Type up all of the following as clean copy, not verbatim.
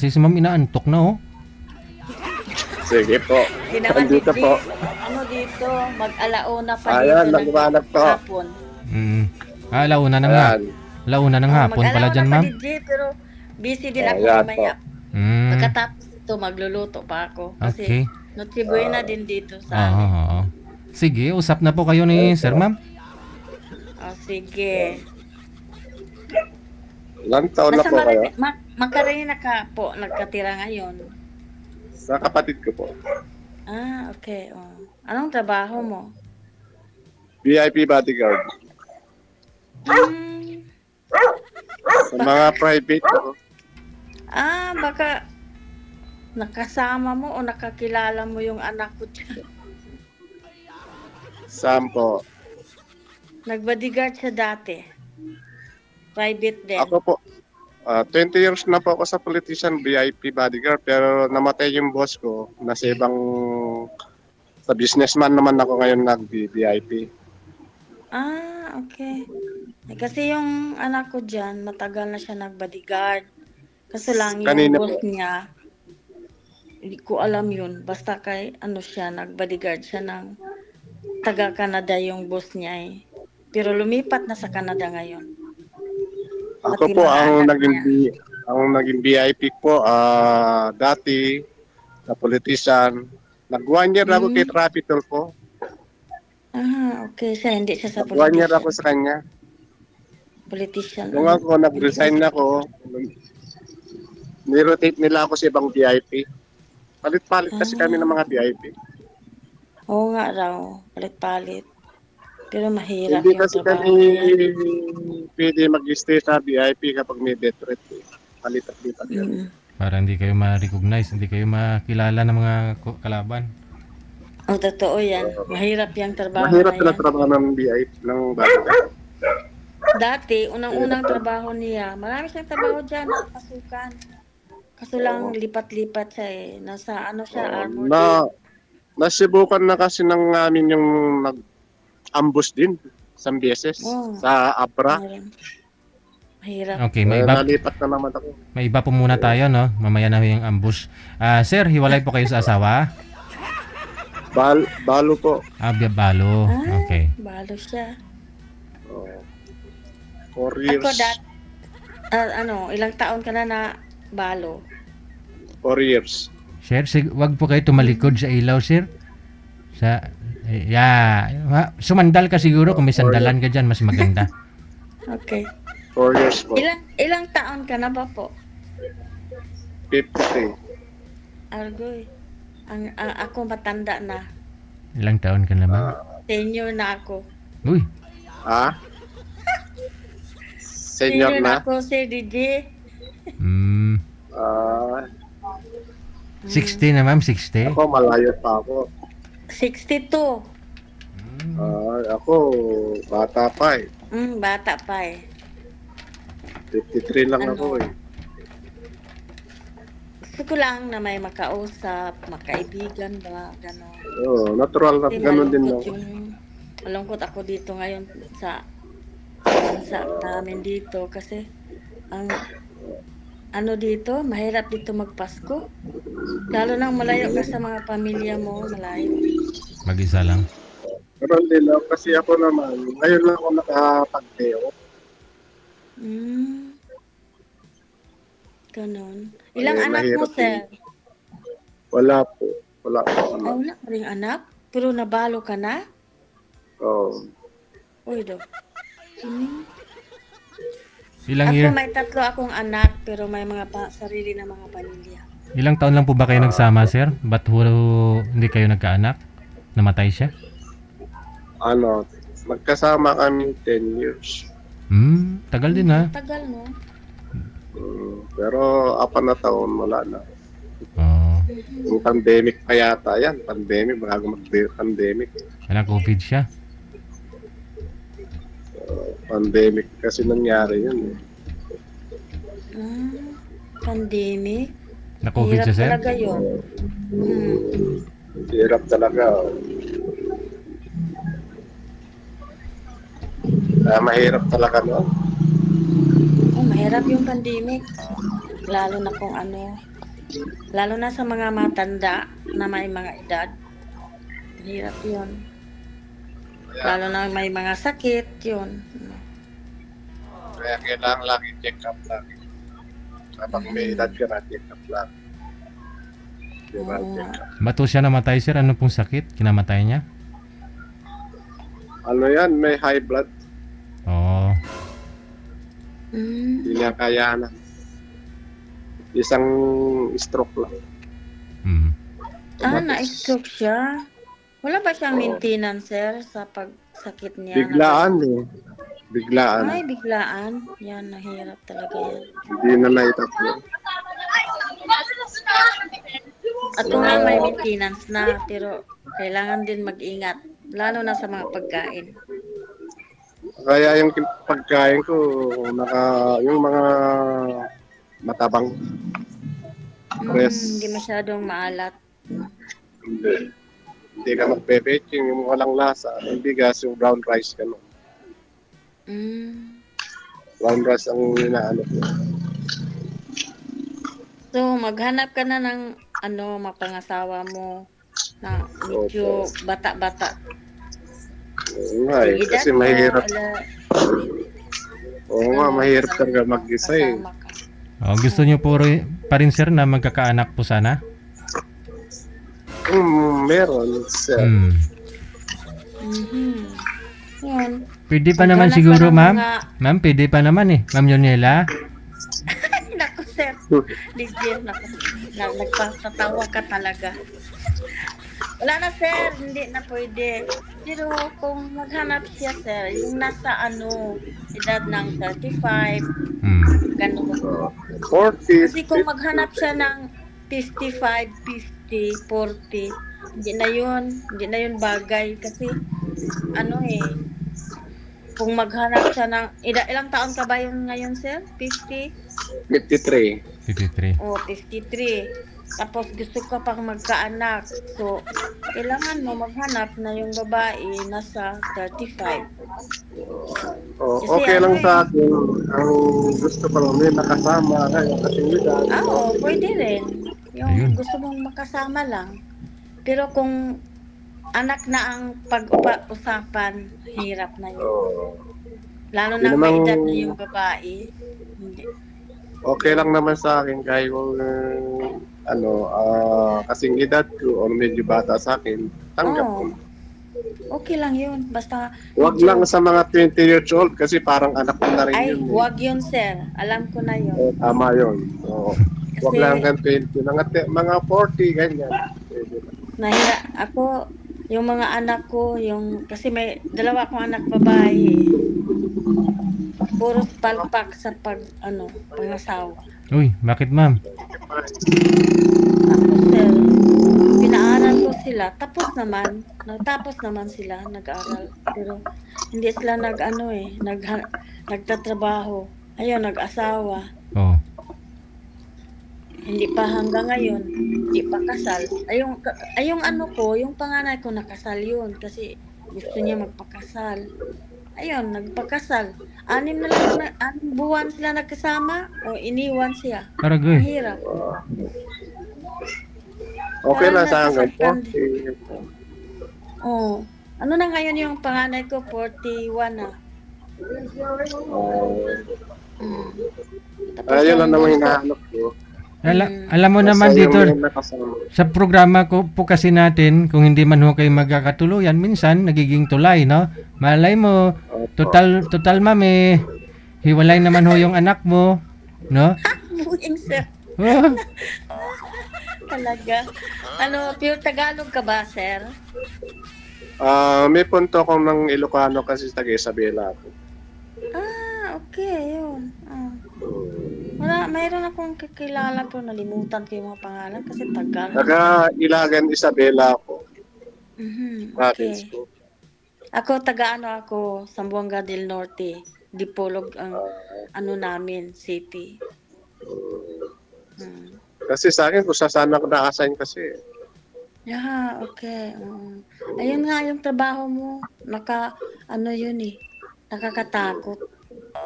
kasi si ma'am inaantok na oh. Sige po. Di naman Andito DJ, po. ano dito, mag-alauna pa Ayan, dito ng nagwanag po. hapon. Launa na nga. Ayan. Launa ng hapon pala Mag-alauna dyan, pa ma'am. DJ, pero busy din ako Ayan po. mamaya. Pagkatapos ito, magluluto pa ako. Kasi Okay. Noche Buena din dito Oo, sa amin. oo. Sige, usap na po kayo ni sir, ma'am. Sige. Ilang taon na Nasa po kayo? Macarena ka po, nagkatira ngayon. Sa kapatid ko po. Okay. Anong trabaho mo? VIP bodyguard. Hmm, Sa mga private po. baka nakasama mo o nakakilala mo yung anak ko dyan. Saan po? Nag-bodyguard siya dati. Private din. Ako po. 20 years na po ako sa politician VIP bodyguard pero namatay yung boss ko. Nasa ibang sa businessman naman ako ngayon nag-VIP. Okay. Kasi yung anak ko dyan, matagal na siya nag-bodyguard. Kaso lang yung Kanina boss po. niya, hindi ko alam yun. Basta kay siya, nag-bodyguard siya ng taga-Canada yung boss niya eh. Pero lumipat na sa Canada ngayon. Ako Pati po mga ang anak naging VIP po dati na politician. Nag 1 year ako kay Rapitol po. Okay. Hindi siya sa Nag 1 year ako politician. sa kanya. Politician. Nung ako nag-resign ako, nirotate nila ako sa ibang VIP. Palit-palit kasi kami ng mga VIP. Oo nga raw. Palit-palit. Pero mahirap Hindi yung kasi trabaho kami niya. pwede mag-stay sa VIP kapag may death threat. Palit-palit yan. Para hindi kayo ma-recognize, hindi kayo makilala ng mga kalaban. Totoo yan. Mahirap yung trabaho Mahirap na pala yan. trabaho ng VIP, ng bodyguard. Dati, unang-unang trabaho niya, marami siyang trabaho dyan, pasukan. Kaso lang, lipat-lipat siya eh. Nasa siya, armor din. Nasibukan na kasi ng amin yung nag-ambush din isang beses sa Abra. Mahirap. Okay, Nalipat na naman ako. may iba po muna tayo, no? Mamaya na yung ambush. Sir, hiwalay po kayo sa asawa? Balo po. Balo. Okay. Balo siya. 4 years. Ako ilang taon ka na balo? 4 years. Sir, wag po kayo tumalikod sa ilaw, sir. Sumandal ka siguro. Kung may sandalan ka dyan, mas maganda. Okay. 4 years po. Ilang taon ka na ba po? 50. Argoy. Ako matanda na. Ilang taon ka naman? Senior na ako. Uy, Senior na. ako, Sir DJ. 60 na ma'am, 60. Ako malayo pa ako. 62. Ako bata pa eh. Bata pa eh. 53 lang ako eh. Gusto ko lang na may makausap, makaibigan ba, gano'n. Natural na Kasi ganun din ako. malungkot ako dito ngayon sa bansa namin dito kasi ang dito, mahirap dito magpasko. Lalo nang malayo ka sa mga pamilya mo, malayo. Mag-isa lang. Ganun din ako kasi ako naman, ngayon lang ako nakapag-deo. Ganon. Ilang anak mo, mahirap sir? Wala po. Wala po. Wala ka ring anak? Pero nabalo ka na? Uy, do. Ilang Ako year? may 3 akong anak, pero may mga sarili na mga pamilya. Ilang taon lang po ba kayo nagsama, sir? Ba't hindi kayo nagkaanak? Namatay siya? Magkasama kami 10 years. Tagal din ha. Tagal, no? Pero 4 na taon, wala na. Oh, Yung pandemic pa yata yan. Pandemic, bago mag-pandemic. COVID siya. Pandemic kasi nangyari yun eh. Pandemic? Na-COVID siya, sir? Talaga yun. Hirap talaga. Mahirap talaga no? Mahirap yung pandemic. lalo na kung ano, lalo na sa mga matanda na may mga edad. Hirap yun. Kaya, Lalo na may mga sakit, yun. kaya kailangan lagi check up lagi. Habang may edad ka na, check up lang. Diba, Oo check nga. up. Ba't ho siya namatay, sir? Ano pong sakit? Kinamatay niya? Ano yan, may high blood. Oo. Mm. Hindi niya kayanan. Isang stroke lang. Mm. Na-stroke siya. Wala ba siyang Oo. maintenance, sir, sa pagsakit niya? Biglaan eh. Biglaan. Ay, biglaan. Yan, nahirap talaga yan. Hindi na naitakbo. At kung nga may maintenance na, pero kailangan din mag-ingat. Lalo na sa mga pagkain. Kaya yung pagkain ko, yung mga matabang Hindi press, masyadong maalat. hindi. Hindi ka magbe-baking, yung walang lasa. Yung bigas, yung brown rice ka no. Mm. Brown rice ang inaano ko. So, maghanap ka na ng mapangasawa mo na medyo bata-bata. Oo nga eh, Yung edad kasi mo, mahirap. Oo nga, mahirap talaga mag-isa eh. kasama ka. Gusto niyo pa rin, sir, na magkakaanak po sana? Meron, sir. Hmm. Yun. Pwede pa naman Maghanap siguro, ka ng ma'am. Ma'am, pwede pa naman eh. Ma'am Yonela. Naku, sir. Legit. Naku. Nagpapatawa ka talaga. Wala na, sir. Hindi na pwede. Pero kung maghanap siya, sir, yung nasa edad ng 35, Hmm. ganun. 40, Kasi kung 50. maghanap siya ng 55, 50, 40, hindi na yun. Hindi na yun bagay. Kasi, kung maghanap siya ng, ilang taon ka ba yun ngayon, sir? 50? 53. 53. O, 53. Tapos gusto ka pang magkaanak. So, kailangan mo maghanap na yung babae nasa 35. Oh, Kasi okay lang sa akin. Ang gusto ko lang may nakasama ngayon kasi edad. pwede rin. Yung Ayun. gusto mong makasama lang. Pero kung anak na ang pag-usapan, hirap na yun. Oh, Lalo Yun na may namang edad na yung babae. Hindi. okay lang naman sa akin kahit kung kasing edad ko o medyo bata sa akin, tanggap ko. Oo. Okay lang yun. Basta Huwag medyo, lang sa mga 20 years old kasi parang anak ko na rin ay, yun eh. wag yun, sir. Alam ko na yun. Tama yun. So, huwag lang Kasi, hanggang 20. Mga 40, ganyan. Pwede na. ako, yung mga anak ko, kasi may dalawa akong anak babae, puros palpak sa pangasawa. Uy, bakit, ma'am? Ako, sir, pinaaral ko sila, natapos naman sila, nag-aral. Pero, hindi sila nagtatrabaho. Ayun, nag-asawa. Oh. Hindi pa hanggang ngayon, hindi pa kasal. Yung yung panganay ko nakasal yun kasi gusto niya magpakasal. Ayun, nagpakasal. 6 buwan sila nagkasama o iniwan siya. Aragoy. Mahirap. Okay Parang lang sa hanggang nasasaktan. 40. Oh. Ano na ngayon yung panganay ko? 41 na. Tapos Ayun yung lang naman bunso, hinahanap ko. Alam mo naman Basta dito, yung may nakasama. sa programa ko po kasi natin, kung hindi man ho kayo magkakatuluyan, minsan nagiging tulay, no? Malay mo, total ma'am hiwalay naman ho yung anak mo, no? buing sir. Oh, Talaga. Pure Tagalog ka ba, sir? May punto akong ng Ilocano kasi taga Isabela ako. Okay, yun. Mayroon akong kakilala pero nalimutan ko yung mga pangalan kasi tagal. Taga Ilagan, Isabela ako. Province Okay. ko. Ako, ako, Zamboanga del Norte. Dipolog ang namin, city. Kasi sa akin, kung saan ako na-assign kasi. Yeah, okay. Ayun nga yung trabaho mo. Yun nakakatakot.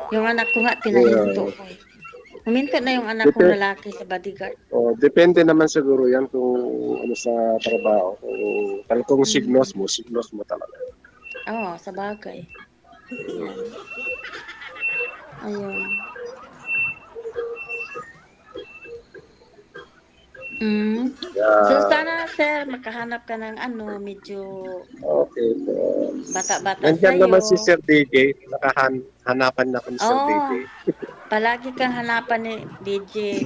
Yung anak ko nga, pinahinto ko eh. Huminto na yung anak kong Depende, lalaki sa bodyguard. depende naman siguro yan kung ano sa trabaho. Kung talagang Mm. signos mo talaga. Oo, sa bagay. Yan. Ayun. Mm. So Yeah, sana sir makahanap ka ng ano medyo okay po. bata-bata Nandyan sa'yo. naman si Sir DJ. Hanapan na ko ni Sir Oo, DJ. palagi kang hanapan ni DJ.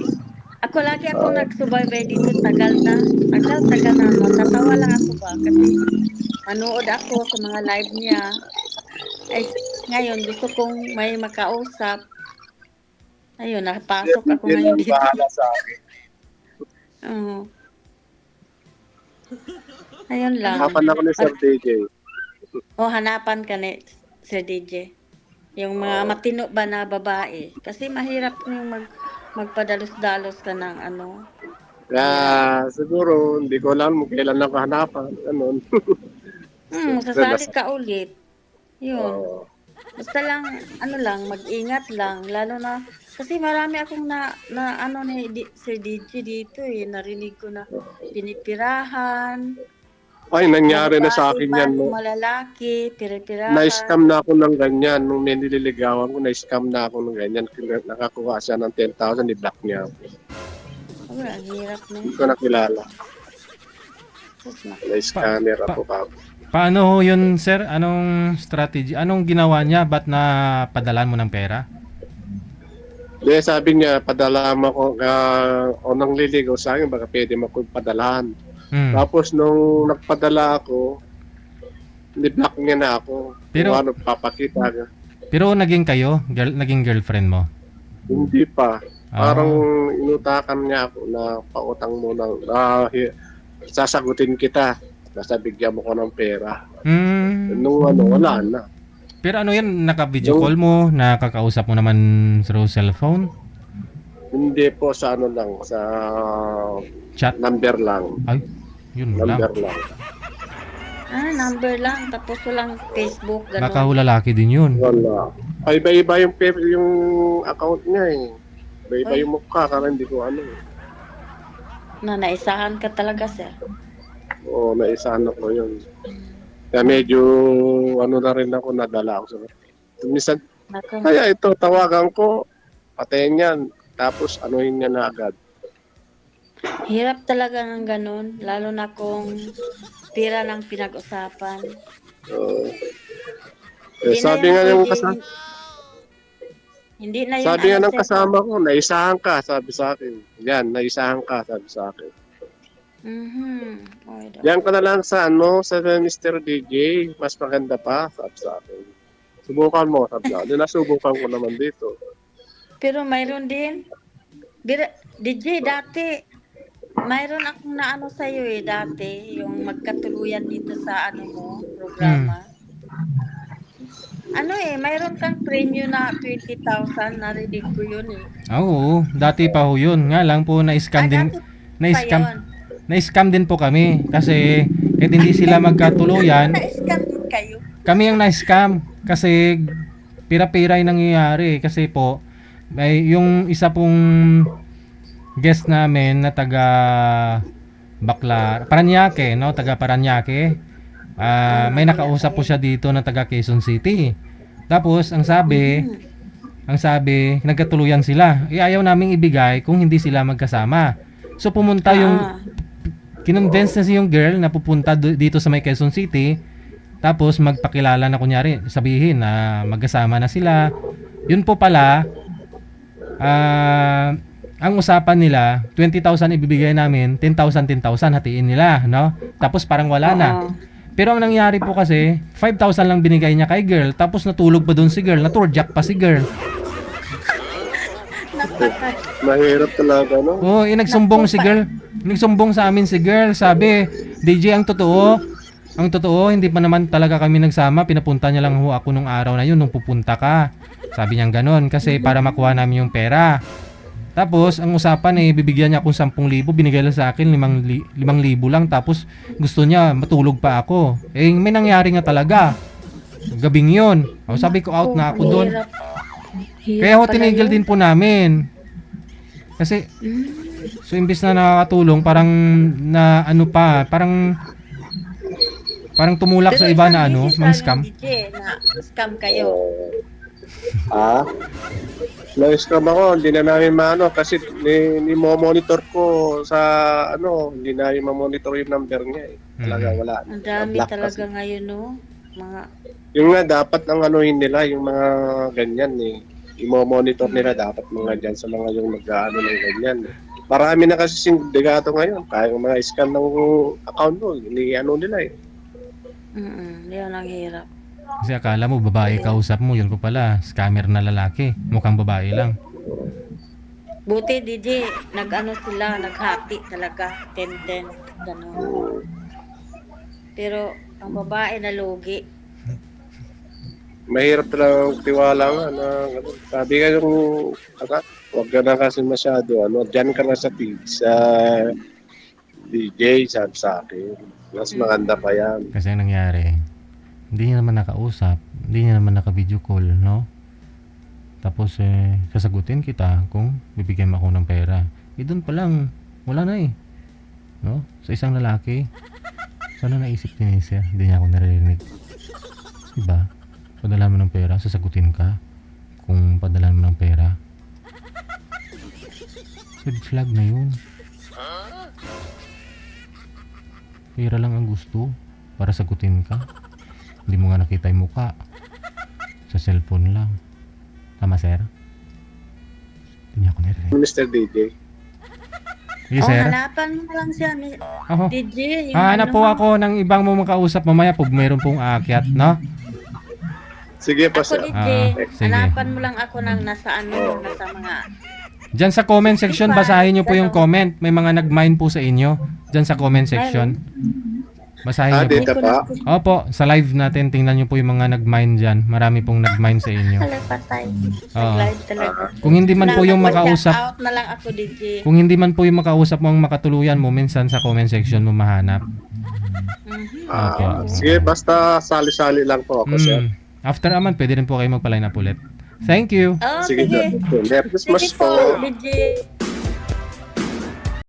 Ako lagi akong Uh, nagsubaybay dito tagal na. Tagal na. Natatawa lang ako ba kasi manood ako sa mga live niya. Ay ngayon gusto kong may makausap. Ayun, Sir napasok ako DJ ngayon lang dito. bahala sa akin. Oo, ayun lang. Hanapan ako ni Sir Mag, DJ. hanapan ka ni Sir DJ. Yung mga Uh, matino ba na babae. Kasi mahirap yung magpadalos-dalos ka ng ano. Mahirap. kaya siguro, hindi ko alam kung kailan ako hanapan. Ganun. Siyempre, Sasali ka ulit. Yun. uh, Basta lang, ano lang, mag-ingat lang. Lalo na, kasi marami akong na ano ni Sir DJ dito eh. Narinig ko na pinipirahan, ay, mga nangyari na sa babae, akin yan. bagong No? malalaki, piripirahan. Na-scam na ako ng ganyan. Nung may nililigawan ko, na-scam na ako ng ganyan. Nakakuha siya ng 10,000, i-block niya ako. Ay, ang hirap na Hindi yun. ko nakilala. Sus, Pa, Na-scanner pa, ako ka. paano ho yun, sir? Anong strategy? Anong ginawa niya? Ba't na padalan mo ng pera? Hindi, sabi niya, padala mo ako, o nang liligaw sa akin, baka pwede mo akong padalahan. Hmm. Tapos nung nagpadala ako, ni-block niya na ako. Kung Pero, ano, papakita ka. pero naging kayo? Naging girlfriend mo? Hindi pa. Parang Ah. inutakan niya ako na pautang mo ng, sasagutin kita. Basta bigyan mo ko ng pera. Hmm. Nung wala na. Pero ano yan? Naka-video Yung, call mo? Nakakausap mo naman through cellphone? hindi po sa ano lang, sa Chat? number lang. Ay, yun lang. Number lang. number lang. Tapos walang Facebook, Baka ho ganun. lalaki din yun. Wala. Ay, iba-iba yung account niya eh. Iba-iba Uy, yung mukha, kaya hindi ko ano. naisahan ka talaga, sir. Oo, naisahan ko yun. Kaya medyo, ano na rin ako, nadala ako sa. Minsan, Nako. kaya ito, tawagan ko, patayin yan. Tapos, anuhin niya na agad. Hirap talaga ng ganun. Lalo na kung pira ng pinag-usapan. Uh, Hindi na sabi yun nga yung pwedeng, hindi na yun sabi nga ano, ng sir. kasama ko, naisahan ka, sabi sa akin. Yan, naisahan ka, sabi sa akin. Oy, daw. Yan ka na lang sa sa Mr. DJ, mas maganda pa, sabi sa akin. Subukan mo, sabi sa akin. Nasubukan ko naman dito. Pero mayroon din. DJ, dati, mayroon akong naano sa'yo dati. Yung magkatuluyan dito sa ano mo, programa. Ano mayroon kang premium na 20,000. Narinig ko yun Oo, dati pa ho yun. Nga lang po na-scam din. Dati pa Na-scam, yun. na-scam din po kami. Kasi kahit hindi sila magkatuluyan, Na-scam din kayo. kami ang na-scam. Kasi pira-pira yung nangyayari. Kasi po, may yung isa pong guest namin na taga Paranaque, no? Taga Paranaque. May nakausap po siya dito na taga Quezon City. Tapos ang sabi, nagkatuluyan sila. Ayaw naming ibigay kung hindi sila magkasama. So pumunta kinonvince na yung girl na pupunta dito sa may Quezon City. Tapos magpakilala na kunyari, sabihin na magkasama na sila. Yun po pala, ang usapan nila, 20,000 ibibigay namin, 10,000 hatiin nila, no? Tapos parang wala na. Pero ang nangyari po kasi, 5,000 lang binigay niya kay girl, tapos natulog pa doon si girl, naturjak pa si girl. Napatay. Mahirap talaga, no? Oo, nagsumbong si girl. Nagsumbong sa amin si girl, sabi, DJ, ang totoo, hindi pa naman talaga kami nagsama, pinapunta niya lang ho ako nung araw na yun, nung pupunta ka. Sabi niya ganon, kasi para makuha namin yung pera. Tapos, ang usapan bibigyan niya akong 10,000, binigay lang sa akin 5,000 lang, tapos gusto niya matulog pa ako. May nangyari nga talaga. Gabing yun. Sabi ko, out na ako doon. Hirap Kaya ho, pala tinigil yun. din po namin. Kasi, so imbis na nakakatulong, parang na ano pa, parang tumulak sa iba na ano, mga scam. DJ, na scam kayo. Ah? Na-scam ako, hindi na namin maano kasi ni-monitor ko sa ano, hindi na yung ma-monitor yung number niya eh. Talaga wala. Ang dami Block talaga kasi. ngayon, no? Mga, Yung nga dapat ang anuhin nila yung mga ganyan eh. I-monitor nila dapat mga dyan sa mga yung mag-ano ng ganyan. Marami na kasi sindikato ngayon. Kaya yung mga scam ng account mo, ano nila eh. yun ang hirap. Kasi akala mo babae kausap mo, yun ko pala, scammer na lalaki. Mukhang babae lang. Buti, DJ, nag-ano sila, nag-happy talaga, 10-10, gano'n. Pero, ang babae na lugi. Mahirap talagang tiwala nga na ganun. Sabi ka yung huwag ka na kasi masyado dyan ka na sa DJ sabi sa akin. Mas maganda pa yan. Kasi ang nangyari, hindi niya naman nakausap, hindi niya naman naka-video call, no? Tapos sasagutin kita kung bibigyan mo ako ng pera. Doon pa lang, wala na eh. No? Sa isang lalaki. Sana naisip ni Nisa, hindi niya ako naririnig. Diba? Padala mo ng pera, sasagutin ka. Kung padala mo ng pera. Red flag na yun. Pera lang ang gusto para sagutin ka. Hindi mo nga nakita yung muka. Sa cellphone lang. Tama, sir? Hindi niya ako narinig. Mr. DJ. Yes, sir? Hanapan mo lang siya, Ako. DJ. Yung Hanap ano po mo. ako ng ibang mo makausap mamaya pag mayroon pong aakyat, no? Sige pa Ako, sir. DJ, sige. hanapan mo lang ako ng nasa ano, nasa mga... Diyan sa comment section, basahin nyo po yung comment. May mga nag-mine po sa inyo. Diyan sa comment section. Basahin nyo po. Dito pa. Opo, sa live natin, tingnan nyo po yung mga nag-mine dyan. Marami pong nag-mine sa inyo. Patay. Oo. Nag-live talaga. Kung hindi man po yung makausap, Out na lang ako, DJ. kung hindi man po yung makausap mo ang makatuluyan mo, minsan sa comment section mo mahanap. Opo. Sige, basta sali-sali lang po ako sir. After a month, pwede rin po kayo magpa-line up ulit. Thank you. Oh, Sige, sige. Merry Christmas Sige po, po. DJ.